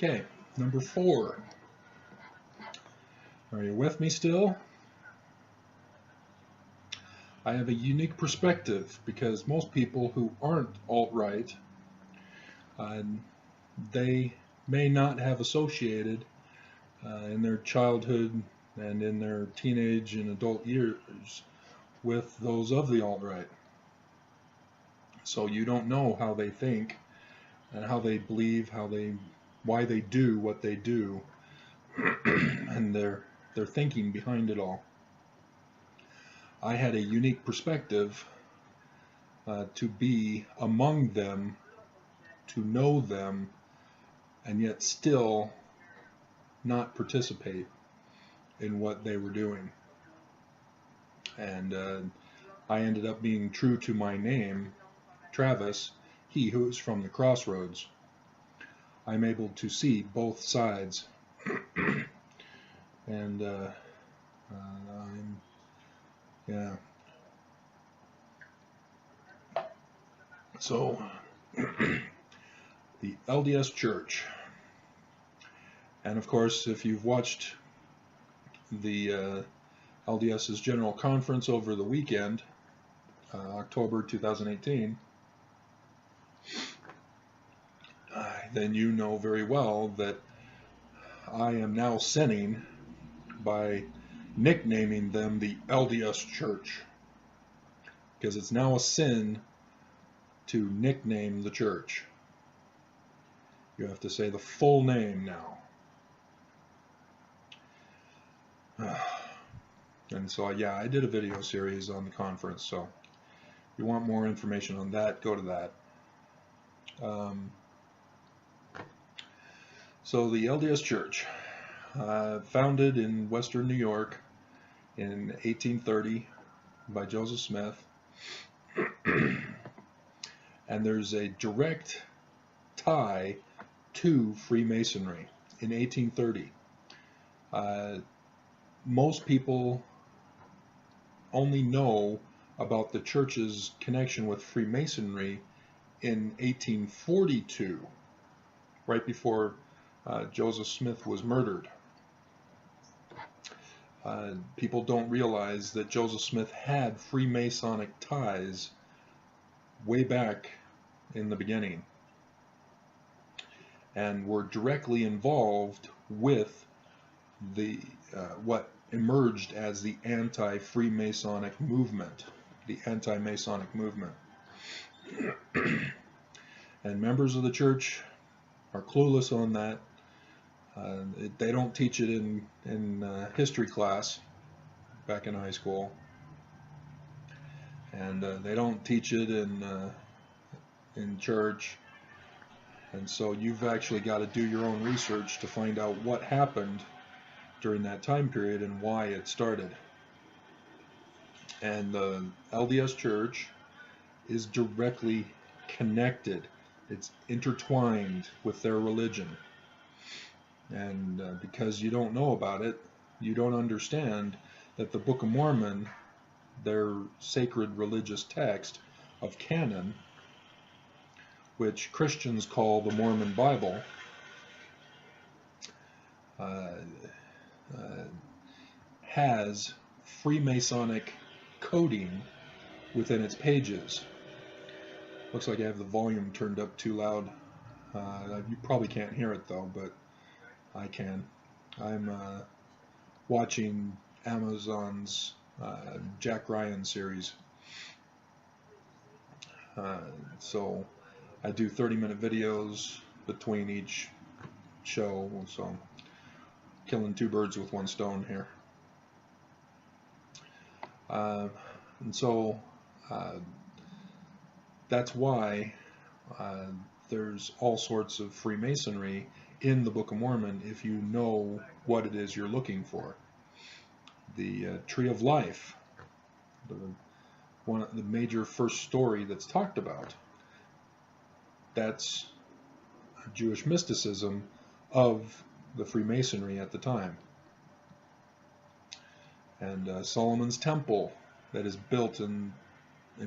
Okay, number 4. Are you with me still? I have a unique perspective because most people who aren't alt-right, they may not have associated in their childhood and in their teenage and adult years with those of the alt-right. So you don't know how they think and how they believe, why they do what they do, and their thinking behind it all. I had a unique perspective to be among them, to know them, and yet still not participate in what they were doing. And I ended up being true to my name, Travis, he who is from the crossroads. I'm able to see both sides. And yeah. So, the LDS Church. And of course, if you've watched the LDS's General Conference over the weekend, October 2018, then you know very well that I am now sinning by nicknaming them the LDS Church, because it's now a sin to nickname the church. You have to say the full name now. And so, yeah, I did a video series on the conference, so if you want more information on that, go to that. So the LDS Church, founded in Western New York in 1830 by Joseph Smith, and there's a direct tie to Freemasonry in 1830. Most people only know about the church's connection with Freemasonry in 1842, right before Joseph Smith was murdered. People don't realize that Joseph Smith had Freemasonic ties way back in the beginning, and were directly involved with the what emerged as the anti-Freemasonic movement, the anti-Masonic movement. And members of the church are clueless on that. They don't teach it in history class back in high school, and they don't teach it in church. And so you've actually got to do your own research to find out what happened during that time period and why it started. And the LDS Church is directly connected. It's intertwined with their religion. And because you don't know about it, you don't understand that the Book of Mormon, their sacred religious text of canon, which Christians call the Mormon Bible, has Freemasonic coding within its pages. Looks like I have the volume turned up too loud. You probably can't hear it though, but I can. I'm watching Amazon's Jack Ryan series. So I do 30-minute videos between each show, so I'm killing 2 birds with 1 stone here. And so that's why there's all sorts of Freemasonry in the Book of Mormon if you know what it is you're looking for. The Tree of Life, the major first story that's talked about, that's Jewish mysticism of the Freemasonry at the time. And Solomon's Temple, that is built in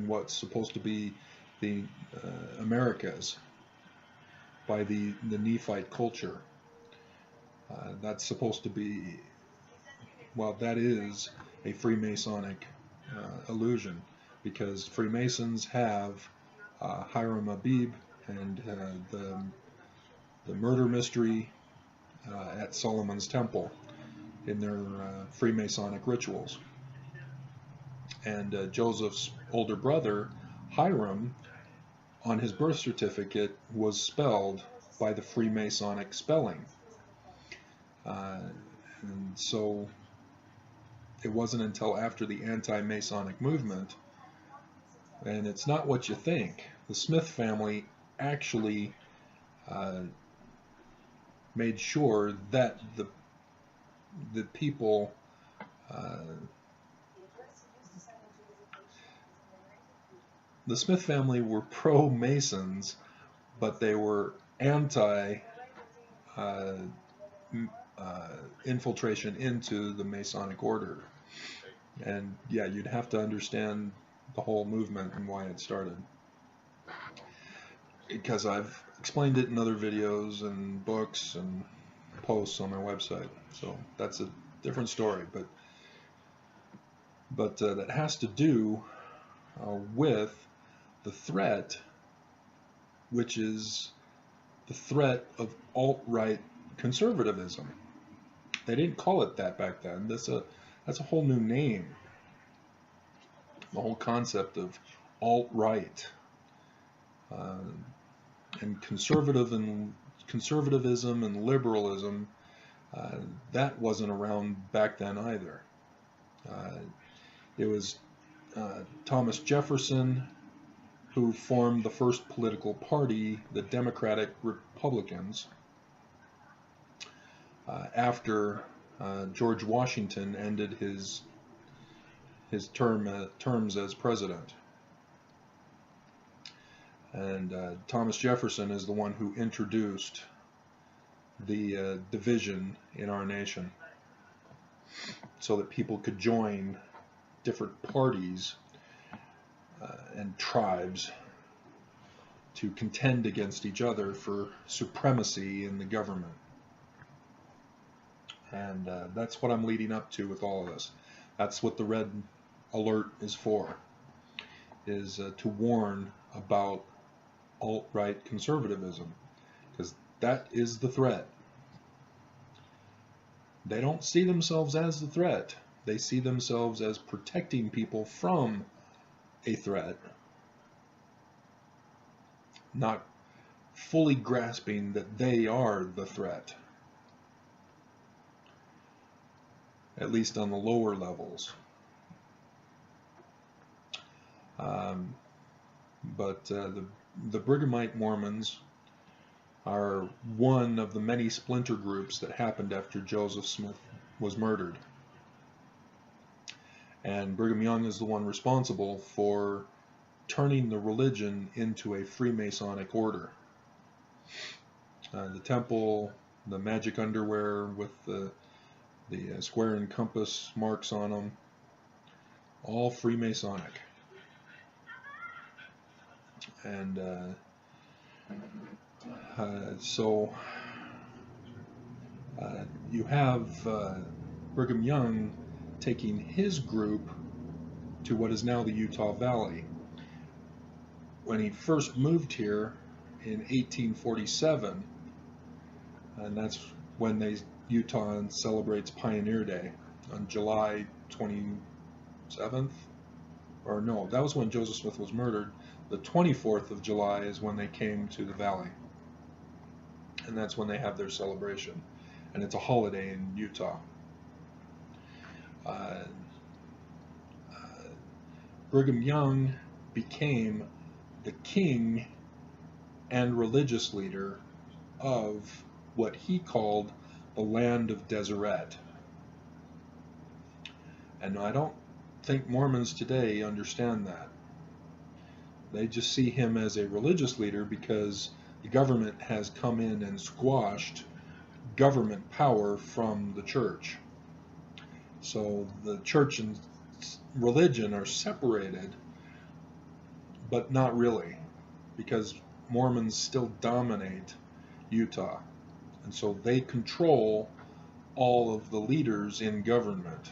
what's supposed to be the Americas by the Nephite culture. That's supposed to be, well, that is a Freemasonic illusion, because Freemasons have Hiram Abib and the murder mystery at Solomon's Temple in their Freemasonic rituals. And Joseph's older brother, Hiram, on his birth certificate was spelled by the Freemasonic spelling. And so it wasn't until after the anti-Masonic movement, and it's not what you think. The Smith family actually made sure that the people the Smith family were pro-Masons, but they were anti infiltration into the Masonic order. And yeah, you'd have to understand the whole movement and why it started, because I've explained it in other videos and books and posts on my website. So that's a different story, but that has to do with the threat, which is the threat of alt-right conservatism. They didn't call it that back then. That's a whole new name. The whole concept of alt-right and conservatism and liberalism, that wasn't around back then either. It was Thomas Jefferson who formed the first political party, the Democratic Republicans, after George Washington ended his terms as president. And Thomas Jefferson is the one who introduced the division in our nation, so that people could join different parties and tribes to contend against each other for supremacy in the government. And that's what I'm leading up to with all of this. That's what the red alert is for, is to warn about alt-right conservatism, because that is the threat. They don't see themselves as the threat. They see themselves as protecting people from a threat, not fully grasping that they are the threat, at least on the lower levels. But the Brighamite Mormons are one of the many splinter groups that happened after Joseph Smith was murdered. And Brigham Young is the one responsible for turning the religion into a Freemasonic order. The temple, the magic underwear with the square and compass marks on them, all Freemasonic. And so you have Brigham Young taking his group to what is now the Utah Valley. When he first moved here in 1847, and that's when Utah celebrates Pioneer Day on July 27th, or no, that was when Joseph Smith was murdered. The 24th of July is when they came to the valley, and that's when they have their celebration, and it's a holiday in Utah. Brigham Young became the king and religious leader of what he called the land of Deseret. And I don't think Mormons today understand that. They just see him as a religious leader because the government has come in and squashed government power from the church. So the church and religion are separated, but not really, because Mormons still dominate Utah. And so they control all of the leaders in government.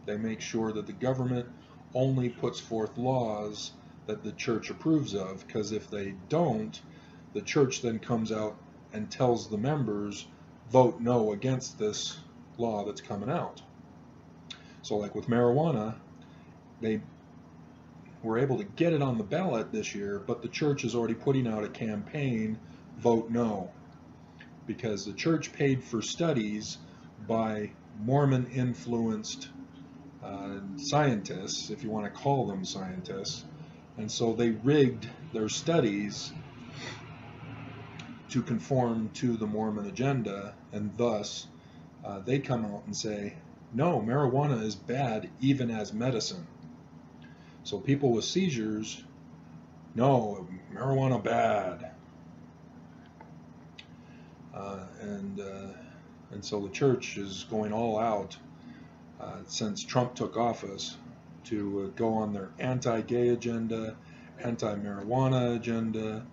They make sure that the government only puts forth laws that the church approves of, because if they don't, the church then comes out and tells the members, vote no against this law that's coming out. So like with marijuana, they were able to get it on the ballot this year, but the church is already putting out a campaign, vote no, because the church paid for studies by Mormon-influenced scientists, if you want to call them scientists, and so they rigged their studies to conform to the Mormon agenda, and thus they come out and say, no, marijuana is bad even as medicine. So people with seizures, no, marijuana bad. And so the church is going all out since Trump took office to go on their anti-gay agenda, anti-marijuana agenda,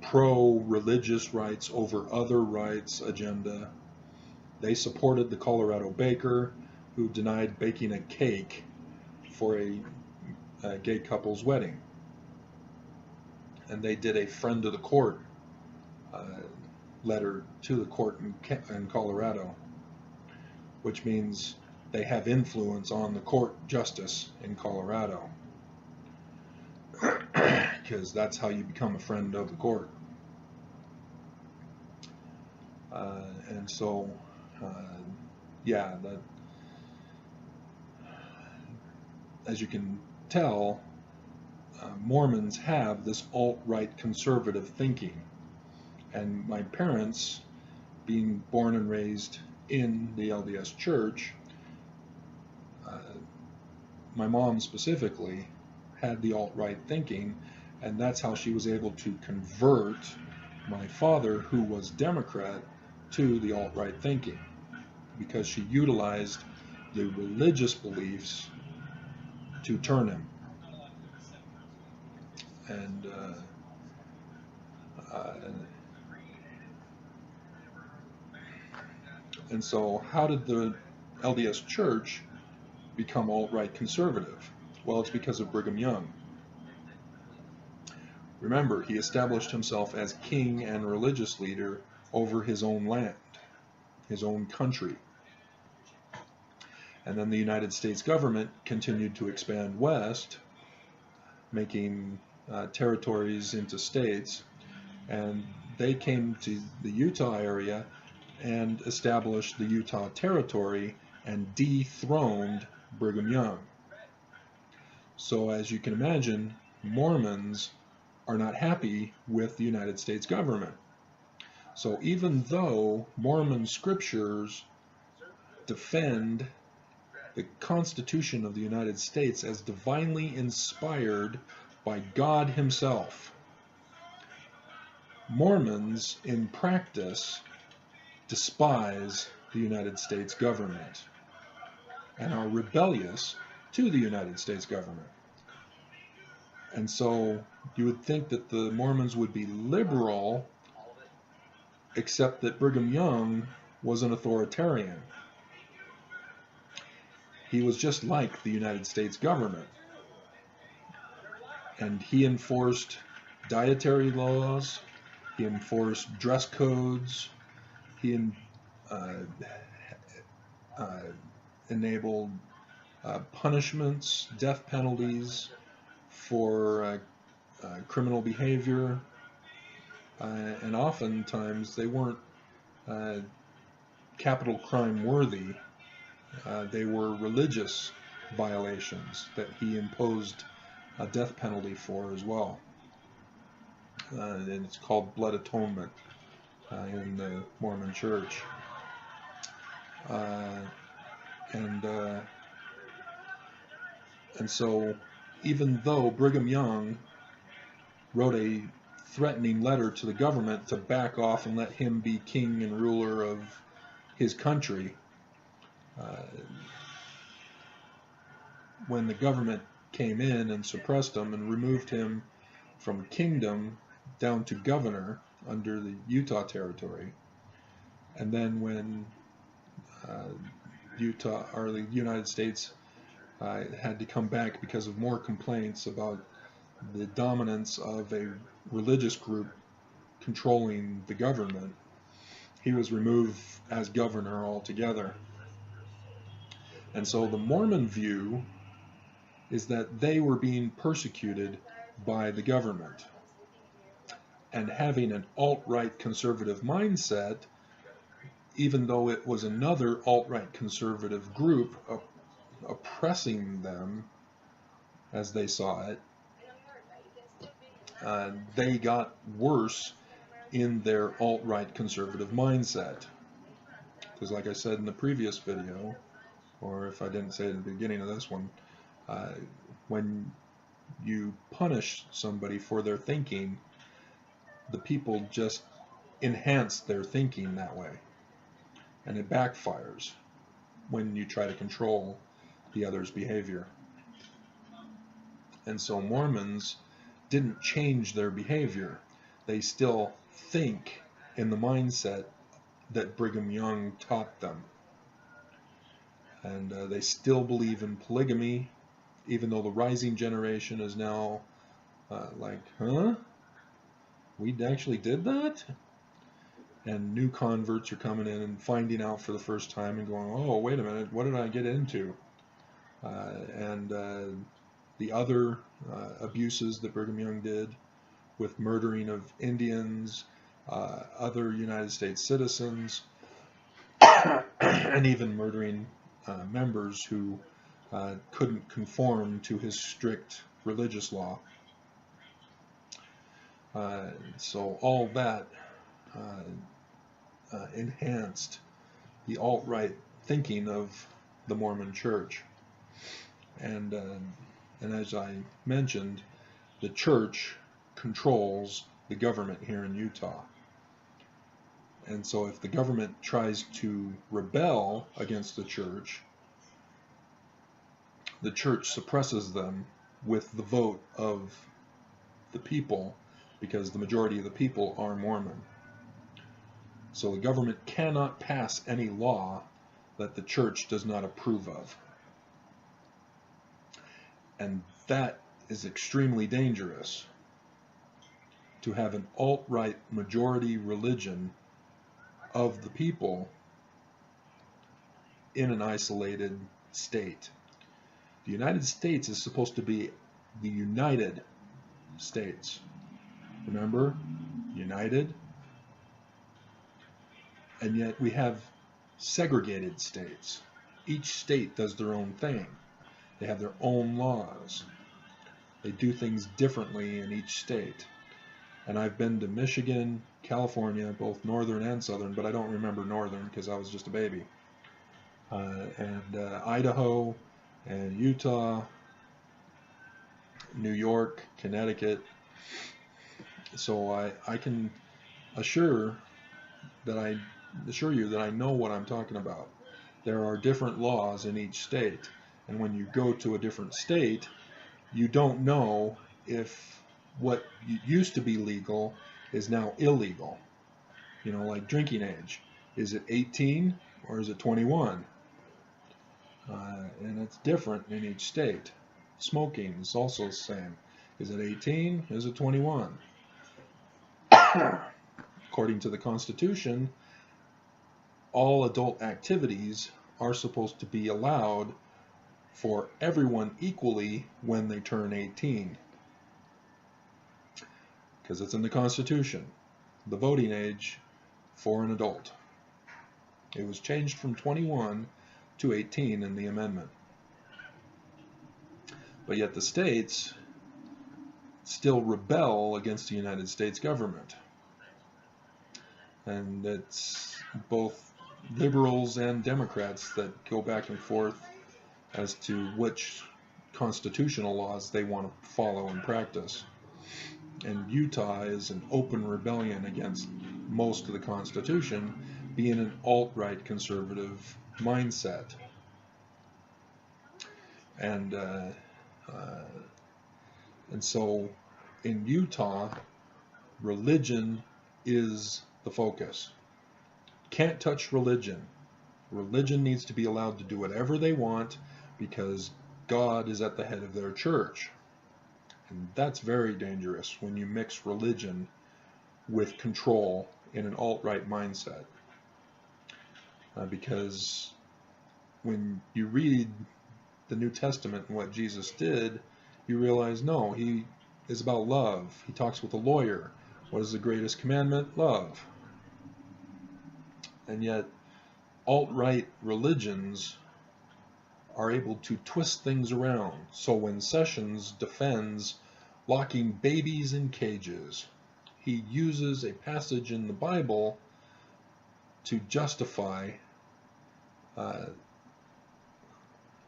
pro-religious rights over other rights agenda. They supported the Colorado baker who denied baking a cake for a gay couple's wedding. And they did a friend of the court letter to the court in Colorado, which means they have influence on the court justice in Colorado, because that's how you become a friend of the court. And so, yeah, that, as you can tell, Mormons have this alt-right conservative thinking. And my parents, being born and raised in the LDS Church, my mom specifically had the alt-right thinking, and that's how she was able to convert my father, who was Democrat, to the alt-right thinking, because she utilized the religious beliefs to turn him. And so how did the LDS Church become alt-right conservative? Well, it's because of Brigham Young. Remember, he established himself as king and religious leader over his own land, his own country. And then the United States government continued to expand west, making territories into states, and they came to the Utah area and established the Utah Territory and dethroned Brigham Young. So as you can imagine, Mormons are not happy with the United States government. So even though Mormon scriptures defend the Constitution of the United States as divinely inspired by God himself, Mormons in practice despise the United States government and are rebellious to the United States government. And so you would think that the Mormons would be liberal, except that Brigham Young was an authoritarian. He was just like the United States government. And he enforced dietary laws, he enforced dress codes, he enabled punishments, death penalties for criminal behavior, and oftentimes they weren't capital crime worthy. They were religious violations that he imposed a death penalty for as well. And it's called blood atonement in the Mormon Church. And so even though Brigham Young wrote a threatening letter to the government to back off and let him be king and ruler of his country, when the government came in and suppressed him and removed him from kingdom down to governor under the Utah Territory, and then when Utah or the United States had to come back because of more complaints about the dominance of a religious group controlling the government. He was removed as governor altogether. And so the Mormon view is that they were being persecuted by the government. And having an alt-right conservative mindset, even though it was another alt-right conservative group oppressing them as they saw it, they got worse in their alt-right conservative mindset. Because like I said in the previous video, or if I didn't say it at the beginning of this one, when you punish somebody for their thinking, the people just enhance their thinking that way. And it backfires when you try to control the other's behavior. And so Mormons didn't change their behavior. They still think in the mindset that Brigham Young taught them. And they still believe in polygamy, even though the rising generation is now like, huh? We actually did that? And new converts are coming in and finding out for the first time and going, oh, wait a minute, what did I get into? And the other abuses that Brigham Young did with murdering of Indians, other United States citizens, and even murdering members who couldn't conform to his strict religious law. So all that enhanced the alt-right thinking of the Mormon Church. And as I mentioned, the church controls the government here in Utah. And so if the government tries to rebel against the church suppresses them with the vote of the people, because the majority of the people are Mormon. So the government cannot pass any law that the church does not approve of. And that is extremely dangerous, to have an alt-right majority religion of the people in an isolated state. The United States is supposed to be the United States. Remember? United. And yet we have segregated states. Each state does their own thing. They have their own laws. They do things differently in each state. And I've been to Michigan, California, both northern and southern, but I don't remember northern because I was just a baby. And Idaho and Utah, New York, Connecticut. So I can assure you that I know what I'm talking about. There are different laws in each state, and when you go to a different state, you don't know if what used to be legal is now illegal. You know, like drinking age. Is it 18 or is it 21? And it's different in each state. Smoking is also the same. Is it 18? Is it 21? According to the Constitution, all adult activities are supposed to be allowed for everyone equally when they turn 18. Because it's in the Constitution, the voting age for an adult. It was changed from 21 to 18 in the amendment. But yet the states still rebel against the United States government. And it's both liberals and Democrats that go back and forth as to which constitutional laws they want to follow and practice. And Utah is an open rebellion against most of the Constitution, being an alt-right conservative mindset. And so in Utah, religion is the focus. Can't touch religion. Religion needs to be allowed to do whatever they want because God is at the head of their church. And that's very dangerous when you mix religion with control in an alt-right mindset. Because when you read the New Testament and what Jesus did, you realize, no, he is about love. He talks with a lawyer. What is the greatest commandment? Love. And yet, alt-right religions are able to twist things around. So when Sessions defends locking babies in cages, he uses a passage in the Bible to justify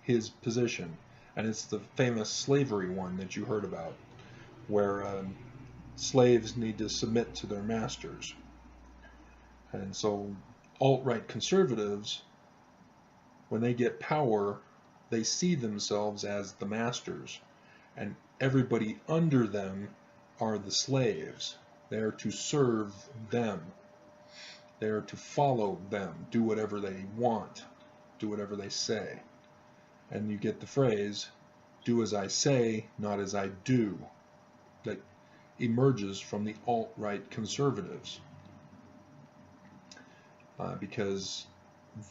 his position. And it's the famous slavery one that you heard about, where slaves need to submit to their masters. And so alt-right conservatives, when they get power, they see themselves as the masters, and everybody under them are the slaves. They are to serve them. They are to follow them, do whatever they want, do whatever they say. And you get the phrase, do as I say, not as I do, that emerges from the alt-right conservatives. Because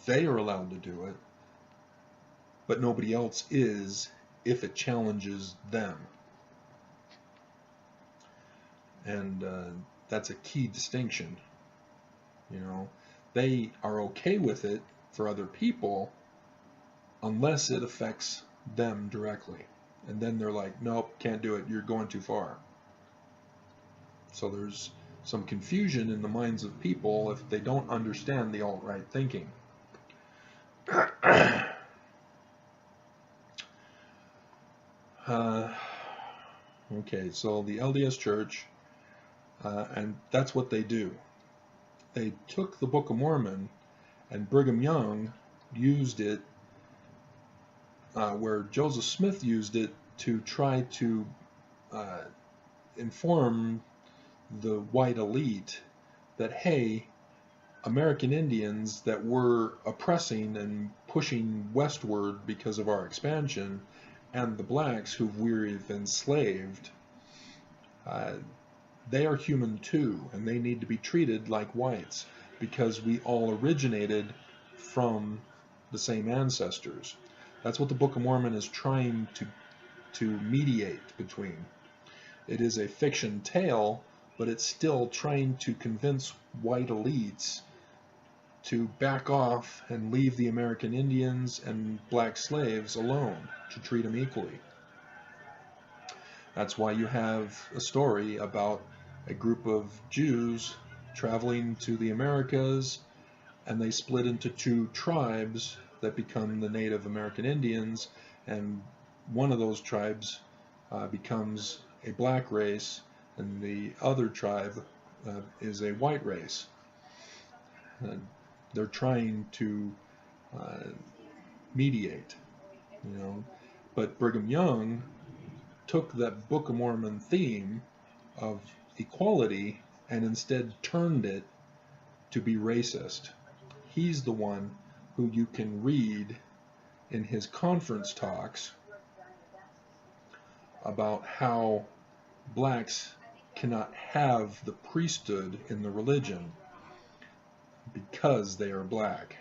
they are allowed to do it, but nobody else is if it challenges them. And that's a key distinction. You know, they are okay with it for other people unless it affects them directly. And then they're like, nope, can't do it, you're going too far. So there's some confusion in the minds of people if they don't understand the alt-right thinking. Okay, so the LDS Church, and that's what they do. They took the Book of Mormon, and Brigham Young used it where Joseph Smith used it to try to inform the white elite that, hey, American Indians that we're oppressing and pushing westward because of our expansion, and the blacks who we've enslaved, they are human too, and they need to be treated like whites because we all originated from the same ancestors. That's what the Book of Mormon is trying to mediate between. It is a fiction tale, but it's still trying to convince white elites to back off and leave the American Indians and black slaves alone, to treat them equally. That's why you have a story about a group of Jews traveling to the Americas, and they split into two tribes that become the Native American Indians, and one of those tribes becomes a black race, and the other tribe is a white race. They're trying to mediate, you know. But Brigham Young took that Book of Mormon theme of equality and instead turned it to be racist. He's the one who you can read in his conference talks about how blacks cannot have the priesthood in the religion because they are black,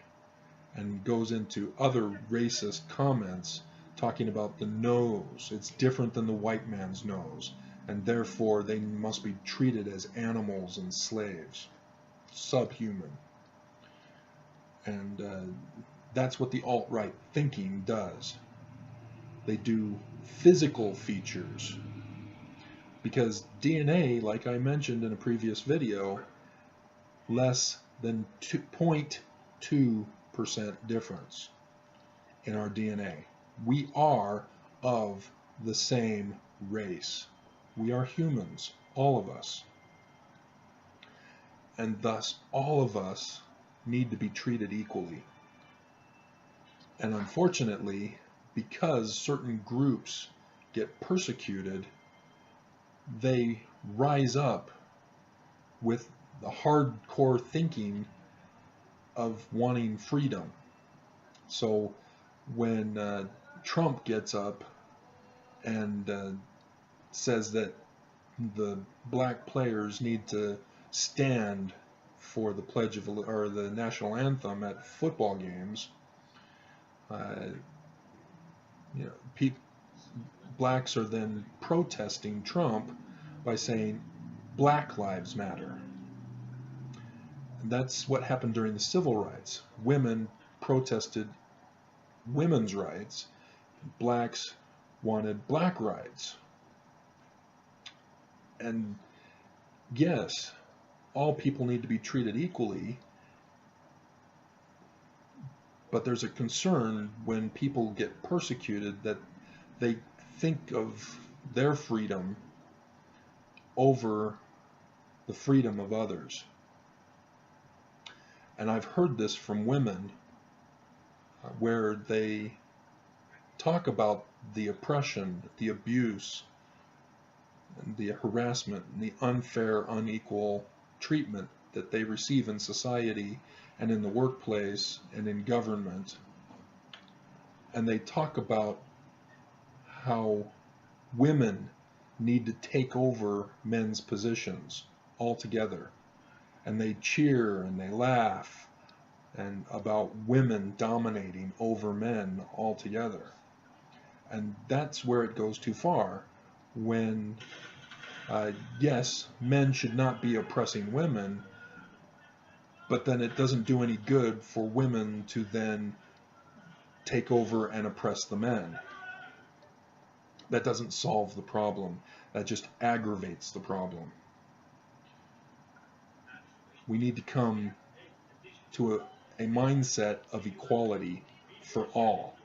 and goes into other racist comments talking about the nose. It's different than the white man's nose, and therefore they must be treated as animals and slaves, subhuman. And that's what the alt-right thinking does. They do physical features, because DNA, like I mentioned in a previous video, less than 0.2% difference in our DNA. We are of the same race. We are humans, all of us. And thus, all of us need to be treated equally. And unfortunately, because certain groups get persecuted, they rise up with the hardcore thinking of wanting freedom. So when Trump gets up and says that the black players need to stand for the pledge of or the national anthem at football games, uh, you know, blacks are then protesting Trump by saying Black Lives Matter. And that's what happened during the civil rights. Women protested women's rights. Blacks wanted black rights. And yes, all people need to be treated equally, but there's a concern when people get persecuted that they think of their freedom over the freedom of others. And I've heard this from women where they talk about the oppression, the abuse, and the harassment, and the unfair, unequal treatment that they receive in society and in the workplace and in government. And they talk about how women need to take over men's positions altogether. And they cheer and they laugh and about women dominating over men altogether. And that's where it goes too far when, yes, men should not be oppressing women, but then it doesn't do any good for women to then take over and oppress the men. That doesn't solve the problem. That just aggravates the problem. We need to come to a mindset of equality for all,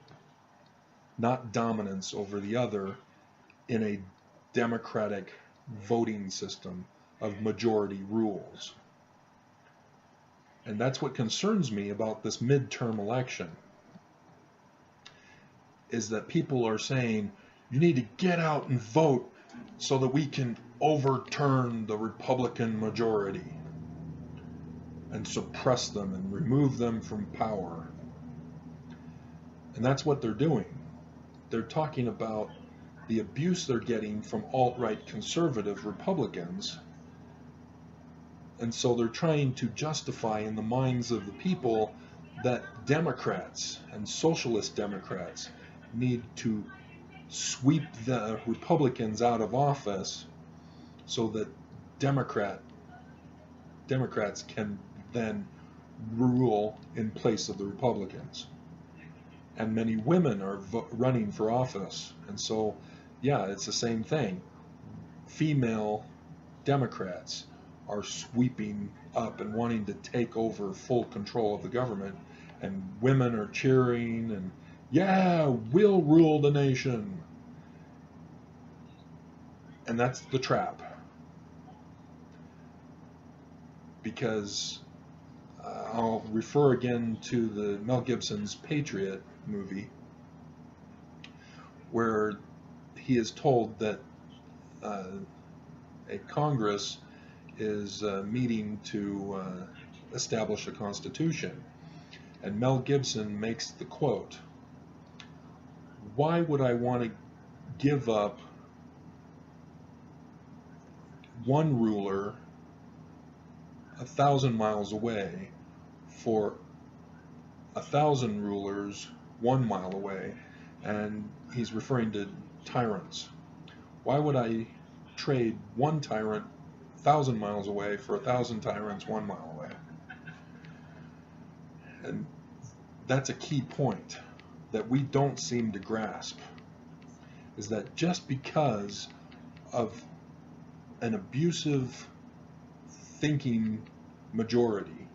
not dominance over the other in a democratic voting system of majority rules. And that's what concerns me about this midterm election, is that people are saying, you need to get out and vote so that we can overturn the Republican majority and suppress them and remove them from power. And that's what they're doing. They're talking about the abuse they're getting from alt-right conservative Republicans. And so they're trying to justify in the minds of the people that Democrats and socialist Democrats need to sweep the Republicans out of office so that Democrats can then rule in place of the Republicans. And many women are running for office. And so, yeah, it's the same thing. Female Democrats are sweeping up and wanting to take over full control of the government, and women are cheering and, yeah, we'll rule the nation. And that's the trap. Because I'll refer again to the Mel Gibson's Patriot movie, where he is told that a Congress is meeting to establish a constitution. And Mel Gibson makes the quote, "Why would I want to give up one ruler 1,000 miles away for 1,000 rulers 1 mile away?" And he's referring to tyrants. Why would I trade one tyrant 1,000 miles away for 1,000 tyrants 1 mile away? And that's a key point that we don't seem to grasp, is that just because of an abusive thinking majority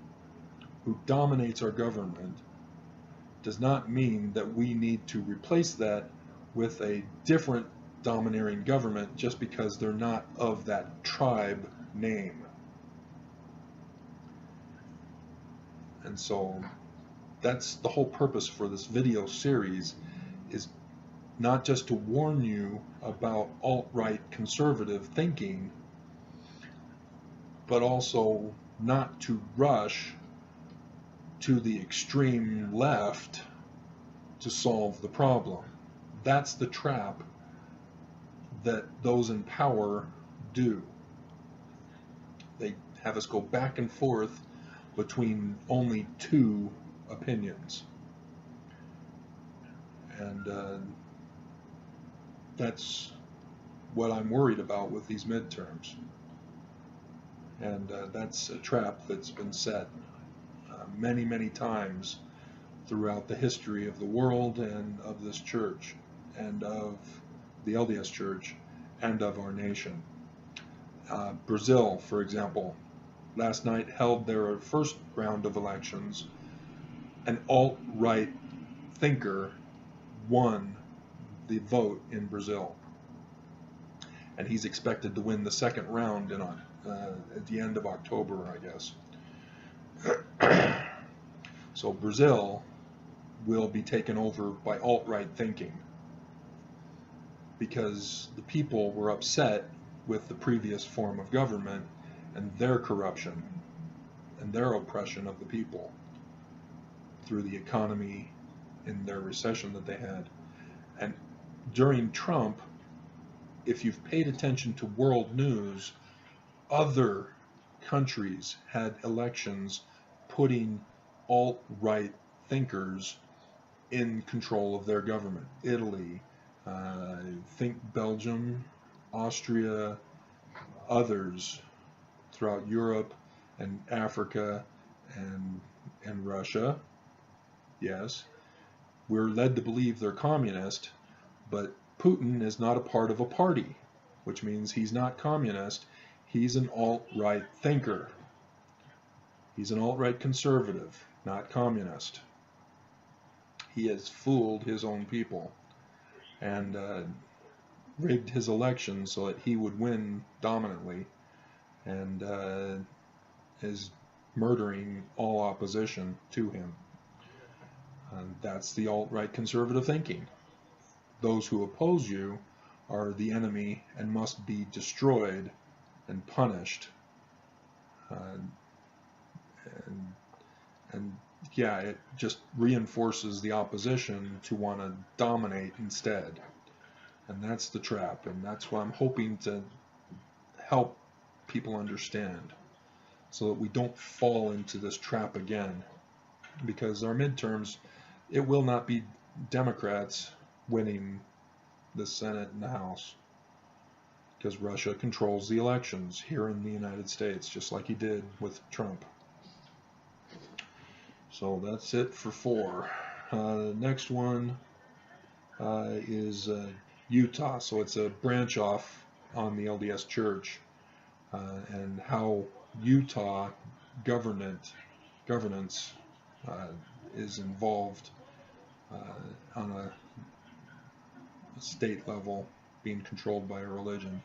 who dominates our government does not mean that we need to replace that with a different domineering government just because they're not of that tribe name. And so that's the whole purpose for this video series, is not just to warn you about alt-right conservative thinking, but also not to rush to the extreme left to solve the problem. That's the trap that those in power do. They have us go back and forth between only two opinions. And that's what I'm worried about with these midterms. And that's a trap that's been set many, many times throughout the history of the world and of this church and of the LDS Church and of our nation. Brazil, for example, last night held their first round of elections. An alt-right thinker won the vote in Brazil, and he's expected to win the second round at the end of October, I guess. So Brazil will be taken over by alt-right thinking because the people were upset with the previous form of government and their corruption and their oppression of the people through the economy in their recession that they had. And during Trump, if you've paid attention to world news, other countries had elections putting alt-right thinkers in control of their government. Italy, I think Belgium, Austria, others throughout Europe and Africa and Russia. Yes, we're led to believe they're communist, but Putin is not a part of a party, which means he's not communist. He's an alt-right thinker. He's an alt-right conservative, not communist. He has fooled his own people and rigged his election so that he would win dominantly, and is murdering all opposition to him. And that's the alt-right conservative thinking. Those who oppose you are the enemy and must be destroyed and punished. And yeah, it just reinforces the opposition to want to dominate instead. And that's the trap, and that's what I'm hoping to help people understand, so that we don't fall into this trap again. Because our midterms, it will not be Democrats winning the Senate and the House, because Russia controls the elections here in the United States, just like he did with Trump. So that's it for 4. Next one is Utah. So it's a branch off on the LDS Church, and how Utah governance is involved on a state level, being controlled by a religion.